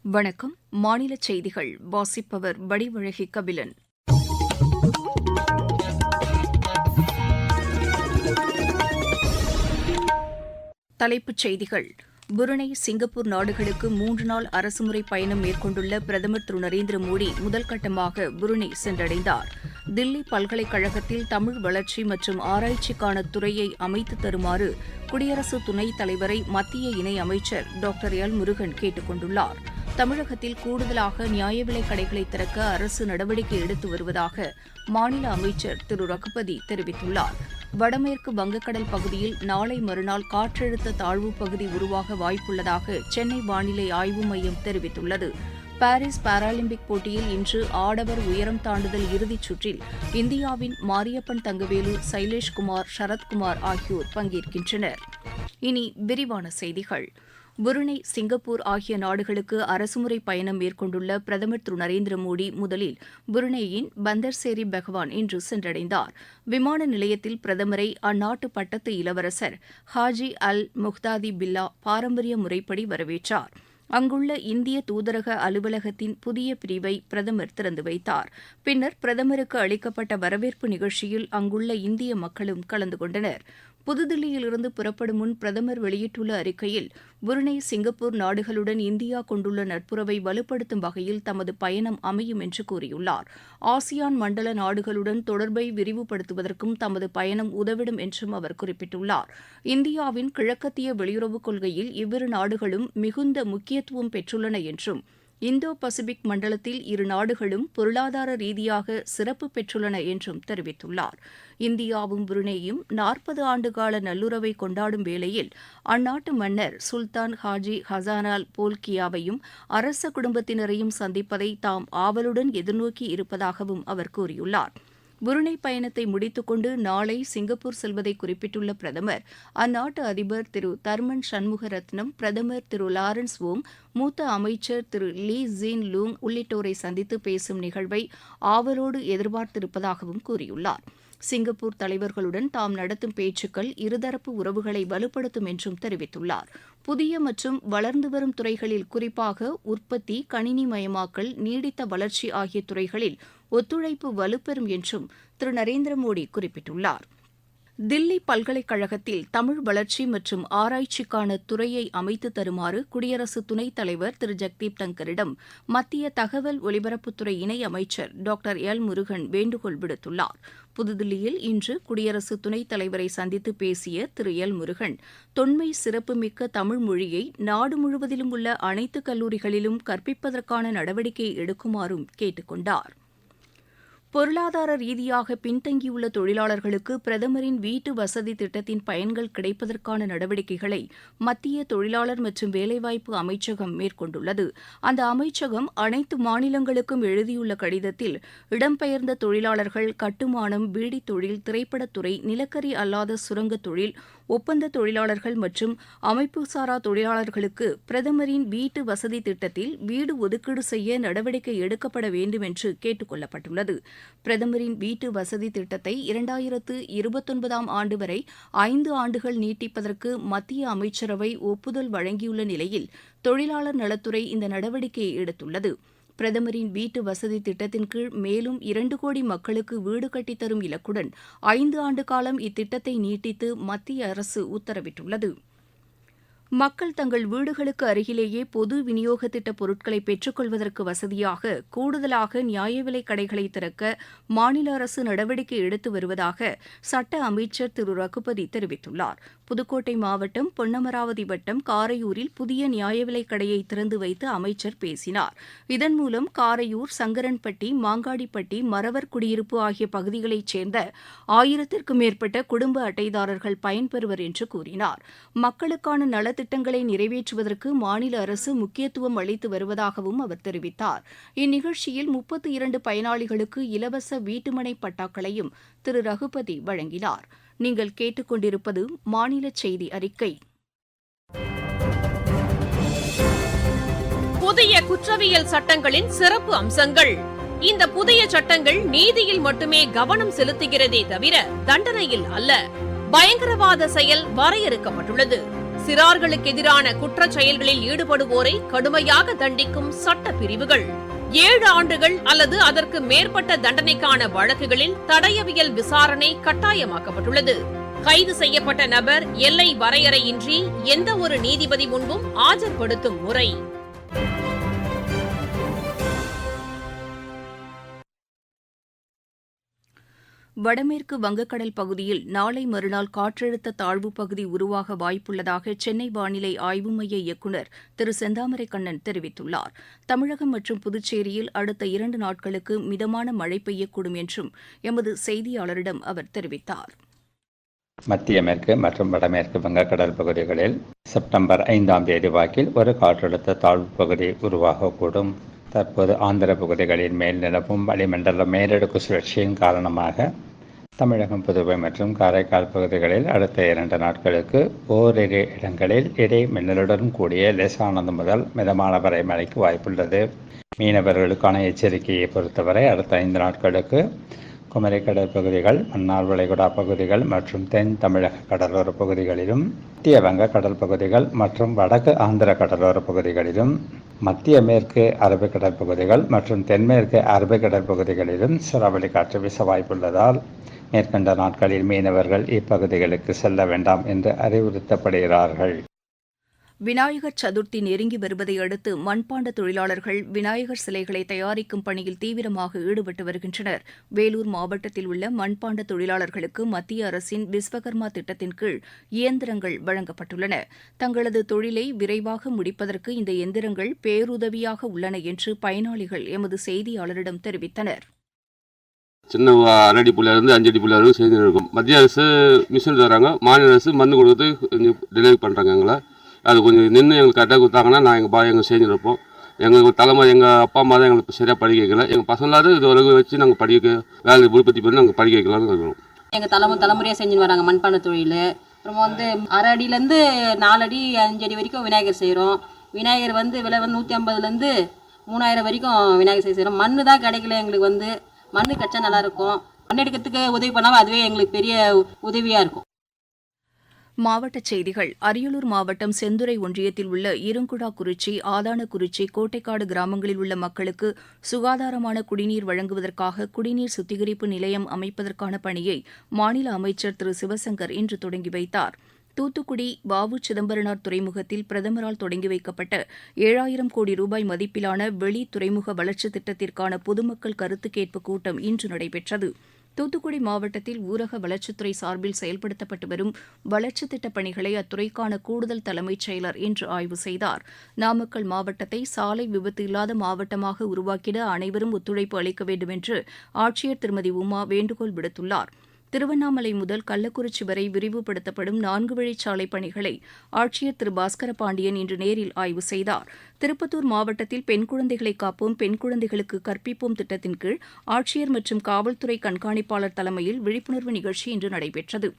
வணக்கம். மாநில செய்திகள் வாசிப்பவர் வடிவழகி கபிலன். தலைப்புச் செய்திகள். புருனே, சிங்கப்பூர் நாடுகளுக்கு 3 நாள் அரசுமுறை பயணம் மேற்கொண்டுள்ள பிரதமர் திரு நரேந்திர மோடி முதல்கட்டமாக புருனே சென்றடைந்தார். தில்லி பல்கலைக்கழகத்தில் தமிழ் வளர்ச்சி மற்றும் ஆராய்ச்சிக்கான துறையை அமைத்து தருமாறு குடியரசு துணைத் தலைவரை மத்திய இணையமைச்சர் டாக்டர் எல். முருகன் கேட்டுக் கொண்டுள்ளார். தமிழகத்தில் கூடுதலாக நியாய விலைக் கடைகளை திறக்க அரசு நடவடிக்கை எடுத்து வருவதாக மாநில அமைச்சர் திரு ரகுபதி தெரிவித்துள்ளார். வடமேற்கு வங்கக்கடல் பகுதியில் நாளை மறுநாள் காற்றழுத்த தாழ்வுப் பகுதி உருவாக வாய்ப்புள்ளதாக சென்னை வானிலை ஆய்வு மையம் தெரிவித்துள்ளது. பாரிஸ் பாராலிம்பிக் போட்டியில் இன்று ஆடவர் உயரம் தாண்டுதல் இறுதிச் சுற்றில் இந்தியாவின் மாரியப்பன் தங்கவேலு, சைலேஷ்குமார், சரத்குமார் ஆகியோர் பங்கேற்கின்றனர். இனி விரிவான செய்திகள். புருனே, சிங்கப்பூர் ஆகிய நாடுகளுக்கு அரசுமுறை பயணம் மேற்கொண்டுள்ள பிரதமர் திரு நரேந்திர மோடி முதலில் புருனேயின் பந்தர்சேரி பெகவான் இன்று சென்றடைந்தார். விமான நிலையத்தில் பிரதமரை அந்நாட்டு பட்டத்து இளவரசர் ஹாஜி அல் முஹ்தாதி பில்லா பாரம்பரிய முறைப்படி வரவேற்றார். அங்குள்ள இந்திய தூதரக அலுவலகத்தின் புதிய பிரிவை பிரதமர் திறந்து வைத்தார். பின்னர் பிரதமருக்கு அளிக்கப்பட்ட வரவேற்பு நிகழ்ச்சியில் அங்குள்ள இந்திய மக்களும் கலந்து கொண்டனர். புதுதில்லியிலிருந்து புறப்படும் முன் பிரதமர் வெளியிட்டுள்ள அறிக்கையில், புருனே, சிங்கப்பூர் நாடுகளுடன் இந்தியா கொண்டுள்ள நட்புறவை வலுப்படுத்தும் வகையில் தமது பயணம் அமையும் என்று கூறியுள்ளார். ஆசியான் மண்டல நாடுகளுடன் தொடர்பை விரிவுபடுத்துவதற்கும் தமது பயணம் உதவிடும் என்றும் அவர் குறிப்பிட்டுள்ளார். இந்தியாவின் கிழக்கத்திய வெளியுறவுக் கொள்கையில் இவ்விரு நாடுகளும் மிகுந்த முக்கியத்துவம் பெற்றுள்ளன என்றும், இந்தோ பசிபிக் மண்டலத்தில் இரு நாடுகளும் பொருளாதார ரீதியாக சிறப்பு பெற்றுள்ளன என்றும் தெரிவித்துள்ளார். இந்தியாவும் புருனேயும் 40 ஆண்டுகால நல்லுறவை கொண்டாடும் வேளையில் அந்நாட்டு மன்னர் சுல்தான் ஹாஜி ஹசானால் போல்கியாவையும் அரச குடும்பத்தினரையும் சந்திப்பதை தாம் ஆவலுடன் எதிர்நோக்கி இருப்பதாகவும் அவர் கூறியுள்ளார். புருனே பயணத்தை முடித்துக்கொண்டு நாளை சிங்கப்பூர் செல்வதை குறிப்பிட்டுள்ள பிரதமர், அந்நாட்டு அதிபர் திரு தர்மன் சண்முகரத்னம், பிரதமர் திரு லாரன்ஸ் வோங், மூத்த அமைச்சர் திரு லீ ஜீன் லூங் உள்ளிட்டோரை சந்தித்து பேசும் நிகழ்வை ஆவலோடு எதிர்பார்த்திருப்பதாகவும் கூறியுள்ளார். சிங்கப்பூர் தலைவர்களுடன் தாம் நடத்தும் பேச்சுக்கள் இருதரப்பு உறவுகளை வலுப்படுத்தும் என்றும் தெரிவித்துள்ளார். புதிய மற்றும் வளர்ந்து வரும் துறைகளில், குறிப்பாக உற்பத்தி, கணினிமயமாக்கல், நீடித்த வளர்ச்சி ஆகிய துறைகளில் ஒத்துழைப்பு வலுப்பெறும் என்றும் திரு நரேந்திர மோடி குறிப்பிட்டுள்ளார். தில்லி பல்கலைக்கழகத்தில் தமிழ் வளர்ச்சி மற்றும் ஆராய்ச்சிக்கான துறையை அமைத்து தருமாறு குடியரசு துணைத் தலைவர் திரு ஜெக்தீப் தங்கரிடம் மத்திய தகவல் ஒலிபரப்புத்துறை இணையமைச்சர் டாக்டர் எல். முருகன் வேண்டுகோள் விடுத்துள்ளார். புதுதில்லியில் இன்று குடியரசு துணைத் தலைவரை சந்தித்து பேசிய திரு எல். முருகன், தொன்மை சிறப்புமிக்க தமிழ் மொழியை நாடு முழுவதிலும் உள்ள அனைத்து கல்லூரிகளிலும் கற்பிப்பதற்கான நடவடிக்கை எடுக்குமாறும் கேட்டுக் கொண்டார். பொருளாதார ரீதியாக பின்தங்கியுள்ள தொழிலாளர்களுக்கு பிரதமரின் வீட்டு வசதி திட்டத்தின் பயன்கள் கிடைப்பதற்கான நடவடிக்கைகளை மத்திய தொழிலாளர் மற்றும் வேலைவாய்ப்பு அமைச்சகம் மேற்கொண்டுள்ளது. அந்த அமைச்சகம் அனைத்து மாநிலங்களுக்கும் எழுதியுள்ள கடிதத்தில், இடம்பெயர்ந்த தொழிலாளர்கள், கட்டுமானம், பீடித் தொழில், திரைப்படத்துறை, நிலக்கரி அல்லாத சுரங்கத் தொழில், ஒப்பந்த தொழிலாளர்கள் மற்றும் அமைப்புசாரா தொழிலாளர்களுக்கு பிரதமரின் வீட்டு வசதி திட்டத்தில் வீடு ஒதுக்கீடு செய்ய நடவடிக்கை எடுக்கப்பட வேண்டும் என்று கேட்டுக் கொள்ளப்பட்டுள்ளது. பிரதமரின் வீட்டு வசதி திட்டத்தை 2029ஆம் ஆண்டு வரை 5 ஆண்டுகள் நீட்டிப்பதற்கு மத்திய அமைச்சரவை ஒப்புதல் வழங்கியுள்ள நிலையில் தொழிலாளர் நலத்துறை இந்த நடவடிக்கையை எடுத்துள்ளது. பிரதமரின் வீட்டு வசதி திட்டத்தின் கீழ் மேலும் 2 கோடி மக்களுக்கு வீடு கட்டித்தரும் இலக்குடன் 5 ஆண்டு காலம் இத்திட்டத்தை நீட்டித்து மத்திய அரசு உத்தரவிட்டுள்ளது. மக்கள் தங்கள் வீடுகளுக்கு அருகிலேயே பொது விநியோக திட்ட பொருட்களை பெற்றுக் கொள்வதற்கு வசதியாக கூடுதலாக நியாய விலைக் கடைகளை திறக்க மாநில அரசு நடவடிக்கை எடுத்து வருவதாக சட்ட அமைச்சர் திரு ரகுபதி தெரிவித்துள்ளார். புதுக்கோட்டை மாவட்டம் பொன்னமராவதி வட்டம் காரையூரில் புதிய நியாய விலைக் கடையை திறந்து வைத்து அமைச்சர் பேசினார். இதன் மூலம் காரையூர், சங்கரன்பட்டி, மாங்காடிப்பட்டி, மறவர் குடியிருப்பு ஆகிய பகுதிகளைச் சேர்ந்த 1000த்திற்கும் மேற்பட்ட குடும்ப அட்டைதாரர்கள் பயன்பெறுவர் என்று கூறினார். மக்களுக்கான நலத்திட்டங்களை நிறைவேற்றுவதற்கு மாநில அரசு முக்கியத்துவம் அளித்து வருவதாகவும் அவர் தெரிவித்தார். இந்நிகழ்ச்சியில் 32 பயனாளிகளுக்கு இலவச வீட்டுமனை பட்டாக்களையும் திரு ரகுபதி வழங்கினார். நீங்கள் கேட்டுக்கொண்டிருப்பது மாநில செய்தி அறிக்கை. புதிய குற்றவியல் சட்டங்களின் சிறப்பு அம்சங்கள். இந்த புதிய சட்டங்கள் நீதியில் மட்டுமே கவனம் செலுத்துகிறதே தவிர தண்டனையில் அல்ல. பயங்கரவாத செயல் வரையறுக்கப்பட்டுள்ளது. சிறார்களுக்கு எதிரான குற்றச் செயல்களில் ஈடுபடுவோரை கடுமையாக தண்டிக்கும் சட்ட பிரிவுகள், 7 ஆண்டுகள் அல்லது அதற்கு மேற்பட்ட தண்டனைக்கான வழக்குகளில் தடயவியல் விசாரணை கட்டாயமாக்கப்பட்டுள்ளது. கைது செய்யப்பட்ட நபர் எல்லை வரையறையின்றி எந்த ஒரு நீதிபதி முன்பும் ஆஜர்படுத்தும் முறை. வடமேற்கு வங்கக்கடல் பகுதியில் நாளை மறுநாள் காற்றழுத்த தாழ்வுப் பகுதி உருவாக வாய்ப்புள்ளதாக சென்னை வானிலை ஆய்வு மைய இயக்குநர் திரு செந்தாமரை கண்ணன் தெரிவித்துள்ளார். தமிழகம் மற்றும் புதுச்சேரியில் அடுத்த 2 நாட்களுக்கு மிதமான மழை பெய்யக்கூடும் என்றும் எமது செய்தியாளரிடம் அவர் தெரிவித்தார். மத்திய மேற்கு மற்றும் வடமேற்கு வங்கக்கடல் பகுதிகளில் செப்டம்பர் 5ஆம் தேதி வாக்கில் ஒரு காற்றழுத்த தாழ்வுப் பகுதி உருவாகக்கூடும். தற்போது ஆந்திர பகுதிகளின் மேல் நிலவும் வளிமண்டல மேலடுக்கு சுழற்சியின் காரணமாக தமிழகம், புதுவை மற்றும் காரைக்கால் பகுதிகளில் அடுத்த 2 நாட்களுக்கு ஓரிரு இடங்களில் இடி மின்னலுடன் கூடிய லேசானது முதல் மிதமான வரை மழைக்கு வாய்ப்புள்ளது. மீனவர்களுக்கான எச்சரிக்கையை பொறுத்தவரை அடுத்த 5 நாட்களுக்கு குமரி கடற்பகுதிகள், மன்னார் வளைகுடா பகுதிகள் மற்றும் தென் தமிழக கடலோர பகுதிகளிலும், மத்திய வங்க கடல் பகுதிகள் மற்றும் வடக்கு ஆந்திர கடலோர பகுதிகளிலும், மத்திய மேற்கு அரபிக்கடல் பகுதிகள் மற்றும் தென்மேற்கு அரபிக்கடல் பகுதிகளிலும் சூறாவளி காற்று வீச வாய்ப்புள்ளதால் மேற்கண்ட நாட்களில் மீனவர்கள் இப்பகுதிகளுக்கு செல்ல வேண்டாம் என்று அறிவுறுத்தப்படுகிறார்கள். விநாயகர் சதுர்த்தி நெருங்கி வருவதை அடுத்து மண்பாண்ட தொழிலாளர்கள் விநாயகர் சிலைகளை தயாரிக்கும் பணியில் தீவிரமாக ஈடுபட்டு வருகின்றனர். வேலூர் மாவட்டத்தில் உள்ள மண்பாண்ட தொழிலாளர்களுக்கு மத்திய அரசின் விஸ்வகர்மா திட்டத்தின் கீழ் இயந்திரங்கள் வழங்கப்பட்டுள்ளன. தங்களது தொழிலை விரைவாக முடிப்பதற்கு இந்த இயந்திரங்கள் பேருதவியாக உள்ளன என்று பயனாளிகள் எமது செய்தியாளரிடம் தெரிவித்தனர். சின்ன 1 அடி புள்ளியிலிருந்து 5 அடி புள்ளி வரைக்கும் செய்து இருக்கும். மத்திய அரசு மிஷின் தராங்க, மாநில அரசு மருந்து கொடுத்து கொஞ்சம் டெலிவரி பண்ணுறாங்க. எங்களை அது கொஞ்சம் நின்று எங்களுக்கு கரெக்டாக கொடுத்தாங்கன்னா எங்கள் செஞ்சுருப்போம். எங்களுக்கு தலைமுறை எங்கள் அப்பா அம்மா தான் எங்களுக்கு சரியாக படிக்க வைக்கல. எங்கள் பசங்களாவது இது உலக வச்சு நாங்கள் படிக்க வேலை உற்பத்தி பண்ணி நாங்கள் படிக்க வைக்கலாம்னு இருக்கிறோம். எங்கள் தலைமுறையாக செஞ்சுன்னு வராங்க மண்பானை தொழில். அப்புறம் 1 அடியிலேருந்து 4 அடி 5 அடி வரைக்கும் விநாயகர் செய்கிறோம். விநாயகர் விலை 150லேருந்து 3000 வரைக்கும் விநாயகர் செய்கிறோம். மண் தான் கிடைக்கல எங்களுக்கு. மண் கிடச்சா நல்லாயிருக்கும். மண் எடுக்கிறதுக்கு உதவி பண்ணாமல் அதுவே எங்களுக்கு பெரிய உதவியாக இருக்கும். மாவட்டச் செய்திகள். அரியலூர் மாவட்டம் செந்துறை ஒன்றியத்தில் உள்ள இருங்குடாக்குறிச்சி, ஆதானக்குறிச்சி, கோட்டைக்காடு கிராமங்களில் உள்ள மக்களுக்கு சுகாதாரமான குடிநீர் வழங்குவதற்காக குடிநீர் சுத்திகரிப்பு நிலையம் அமைப்பதற்கான பணியை மாநில அமைச்சர் திரு சிவசங்கர் இன்று தொடங்கி வைத்தார். தூத்துக்குடி வ.உ. சிதம்பரனார் துறைமுகத்தில் பிரதமரால் தொடங்கி வைக்கப்பட்ட 7000 கோடி ரூபாய் மதிப்பிலான வெளி துறைமுக வளர்ச்சித் திட்டத்திற்கான பொதுமக்கள் கருத்து கேட்பு கூட்டம் இன்று நடைபெற்றது. தூத்துக்குடி மாவட்டத்தில் ஊரக வளர்ச்சித்துறை சார்பில் செயல்படுத்தப்பட்டு வரும் வளர்ச்சித் திட்டப் பணிகளை அத்துறைக்கான கூடுதல் தலைமைச் செயலர் இன்று ஆய்வு செய்தார். நாமக்கல் மாவட்டத்தை சாலை விபத்து இல்லாத மாவட்டமாக உருவாக்கிட அனைவரும் ஒத்துழைப்பு அளிக்க வேண்டும் என்று ஆட்சியர் திருமதி உமா வேண்டுகோள் விடுத்துள்ளார். திருவண்ணாமலை முதல் கள்ளக்குறிச்சி வரை விரிவுபடுத்தப்படும் 4 வழிச்சாலை பணிகளை ஆட்சியர் திரு பாஸ்கர பாண்டியன் இன்று நேரில் ஆய்வு செய்தார். திருப்பத்தூர் மாவட்டத்தில் பெண் குழந்தைகளை காப்போம், பெண் குழந்தைகளுக்கு கற்பிப்போம் திட்டத்தின் கீழ் ஆட்சியர் மற்றும் காவல்துறை கண்காணிப்பாளர் தலைமையில் விழிப்புணர்வு நிகழ்ச்சி இன்று நடைபெற்றது.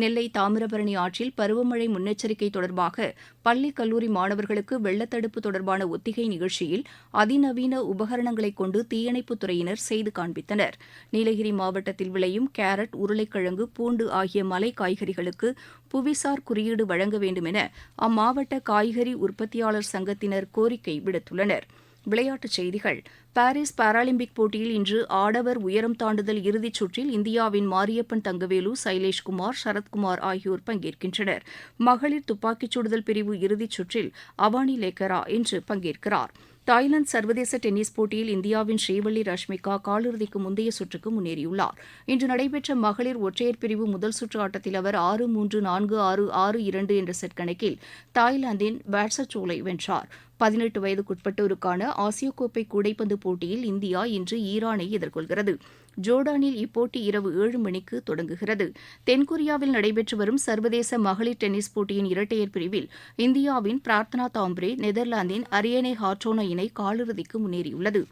நெல்லை தாமிரபரணி ஆற்றில் பருவமழை முன்னெச்சரிக்கை தொடர்பாக பள்ளி கல்லூரி மாணவர்களுக்கு வெள்ளத்தடுப்பு தொடர்பான ஒத்திகை நிகழ்ச்சியில் அதிநவீன உபகரணங்களைக் கொண்டு தீயணைப்புத் துறையினர் செய்து காண்பித்தனர். நீலகிரி மாவட்டத்தில் விளையும் கேரட், உருளைக்கிழங்கு, பூண்டு ஆகிய மலை காய்கறிகளுக்கு புவிசார் குறியீடு வழங்க வேண்டும் என அம்மாவட்ட காய்கறி உற்பத்தியாளர் சங்கத்தினர் கோரிக்கை விடுத்துள்ளனர். விளையாட்டுச் செய்திகள். பாரிஸ் பாராலிம்பிக் போட்டியில் இன்று ஆடவர் உயரம் தாண்டுதல் இறுதிச் சுற்றில் இந்தியாவின் மாரியப்பன் தங்கவேலு, சைலேஷ்குமார், சரத்குமார் ஆகியோர் பங்கேற்கின்றனர். மகளிர் துப்பாக்கிச் சுடுதல் பிரிவு இறுதிச் சுற்றில் அவானி லேக்கரா இன்று பங்கேற்கிறார். தாய்லாந்து சர்வதேச டென்னிஸ் போட்டியில் இந்தியாவின் ஸ்ரீவள்ளி ரஷ்மிகா காலிறுதிக்கு முந்தைய சுற்றுக்கு முன்னேறியுள்ளார். இன்று நடைபெற்ற மகளிர் ஒற்றையர் பிரிவு முதல் சுற்று ஆட்டத்தில் அவர் 6-3, 4-6, 6-2 என்ற செட் கணக்கில் தாய்லாந்தின் பேட்சச்சோலை வென்றார். 18 வயதுக்குட்பட்டோருக்கான ஆசிய கோப்பை கூடைப்பந்து போட்டியில் இந்தியா இன்று ஈரானை எதிர்கொள்கிறது. ஜோர்டானில் இப்போட்டி இரவு 7 மணிக்கு தொடங்குகிறது. தென்கொரியாவில் நடைபெற்று வரும் சர்வதேச மகளிர் டென்னிஸ் போட்டியின் இரட்டையர் பிரிவில் இந்தியாவின் பிரார்த்தனா தாம்ப்ரே, நெதர்லாந்தின் அரியனே ஹார்டோனா இணை காலிறுதிக்கு முன்னேறியுள்ளது.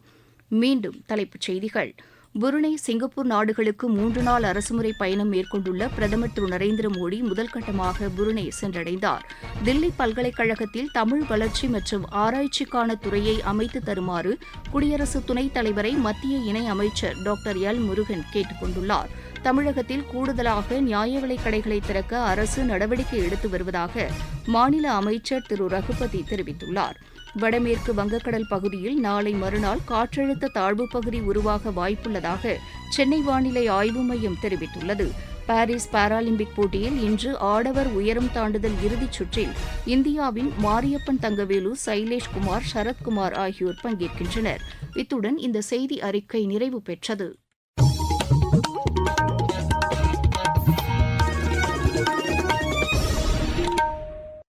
மீண்டும் தலைப்புச் செய்திகள். புருனே சிங்கப்பூர் நாடுகளுக்கு 3 நாள் அரசுமுறை பயணம் மேற்கொண்டுள்ள பிரதமர் திரு நரேந்திர மோடி முதல் கட்டமாக புருனே சென்றடைந்தார். தில்லி பல்கலைக்கழகத்தில் தமிழ் வளர்ச்சி மற்றும் ஆராய்ச்சிக்கான துறையை அமைத்து தருமாறு குடியரசு துணைத் தலைவரை மத்திய இணை அமைச்சர் டாக்டர் எல் முருகன் கேட்டுக் கொண்டுள்ளார். தமிழகத்தில் கூடுதலாக நியாய விலைக் கடைகளை திறக்க அரசு நடவடிக்கை எடுத்து வருவதாக மாநில அமைச்சர் திரு ரகுபதி தெரிவித்துள்ளார். வடமேற்கு வங்கக்கடல் பகுதியில் நாளை மறுநாள் காற்றழுத்த தாழ்வுப் பகுதி உருவாக வாய்ப்புள்ளதாக சென்னை வானிலை ஆய்வு மையம் தெரிவித்துள்ளது. பாரிஸ் பாராலிம்பிக் போட்டியில் இன்று ஆடவர் உயரம் தாண்டுதல் இறுதிச் சுற்றில் இந்தியாவின் மாரியப்பன் தங்கவேலு, சைலேஷ் குமார், சரத்குமார் ஆகியோர் பங்கேற்கின்றனர். இத்துடன் இந்த செய்தி அறிக்கை நிறைவு பெற்றது.